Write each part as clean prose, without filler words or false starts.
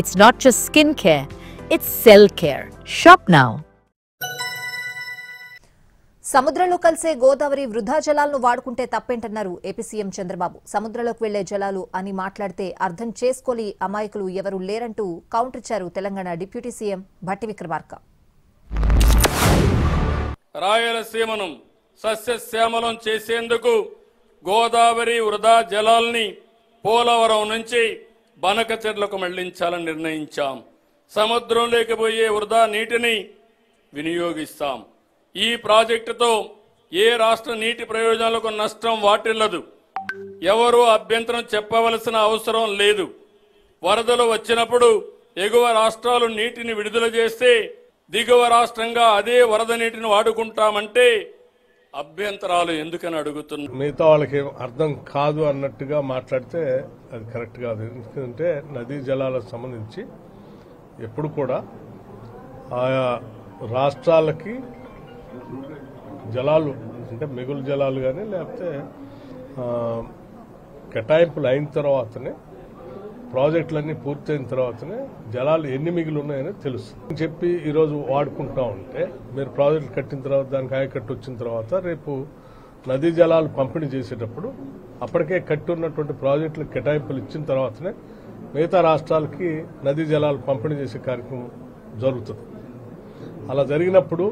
It's not just skin care, it's cell care. Shop now. సముద్రంలో కలిసే గోదావరి వృధా జలాలను వాడుకుంటే తప్పేంటన్నారు ఏపీ సీఎం చంద్రబాబు. సముద్రంలోకి వెళ్లే జలాలు అని మాట్లాడితే అర్థం చేసుకోని అమాయకులు ఎవరూ లేరంటూ కౌంటర్ ఇచ్చారు తెలంగాణ డిప్యూటీ సీఎం భట్టి విక్రమార్క. రాయలసీమను సస్యశ్యామలం చేసేందుకు గోదావరి వృధా జలాల్ని పోలవరం నుంచి బనకచెర్లకు మళ్లించాలని నిర్ణయించాం. సముద్రంలోకి పోయే వృధా నీటిని వినియోగిస్తాం. ఈ ప్రాజెక్టుతో ఏ రాష్ట్ర నీటి ప్రయోజనాలకు నష్టం వాటిల్లదు. ఎవరూ అభ్యంతరం చెప్పవలసిన అవసరం లేదు. వరదలు వచ్చినప్పుడు ఎగువ రాష్ట్రాలు నీటిని విడుదల చేస్తే దిగువ రాష్ట్రంగా అదే వరద నీటిని వాడుకుంటామంటే అభ్యంతరాలు ఎందుకని అడుగుతున్నారు. మిగతా వాళ్ళకి అర్థం కాదు అన్నట్టుగా మాట్లాడితే అది కరెక్ట్ కాదు. ఎందుకంటే నదీ జలాలకు సంబంధించి ఎప్పుడు కూడా ఆయా రాష్ట్రాలకి జలాలు అంటే మిగులు జలాలు కానీ లేకపోతే కేటాయింపులు అయిన తర్వాతనే ప్రాజెక్టులన్నీ పూర్తయిన తర్వాతనే జలాలు ఎన్ని మిగిలి ఉన్నాయని తెలుస్తుంది చెప్పి ఈరోజు వాడుకుంటా ఉంటే మీరు ప్రాజెక్టులు కట్టిన తర్వాత దానికి ఆయకట్టు వచ్చిన తర్వాత రేపు నదీ జలాలు పంపిణీ చేసేటప్పుడు అప్పటికే కట్టి ఉన్నటువంటి ప్రాజెక్టులకు కేటాయింపులు ఇచ్చిన తర్వాతనే మిగతా రాష్ట్రాలకి నదీ జలాలు పంపిణీ చేసే కార్యక్రమం జరుగుతుంది. అలా జరిగినప్పుడు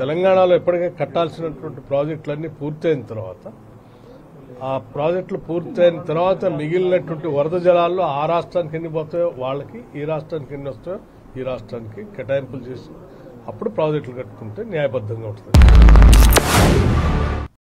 తెలంగాణలో ఎప్పటికే కట్టాల్సినటువంటి ప్రాజెక్టులన్నీ పూర్తయిన తర్వాత ఆ ప్రాజెక్టులు పూర్తయిన తర్వాత మిగిలినటువంటి వరద జలాల్లో ఆ రాష్ట్రానికి ఎన్ని పోతాయో వాళ్ళకి, ఈ రాష్ట్రానికి ఎన్ని వస్తాయో ఈ రాష్ట్రానికి కేటాయింపులు చేసి అప్పుడు ప్రాజెక్టులు కట్టుకుంటే న్యాయబద్ధంగా ఉంటుంది.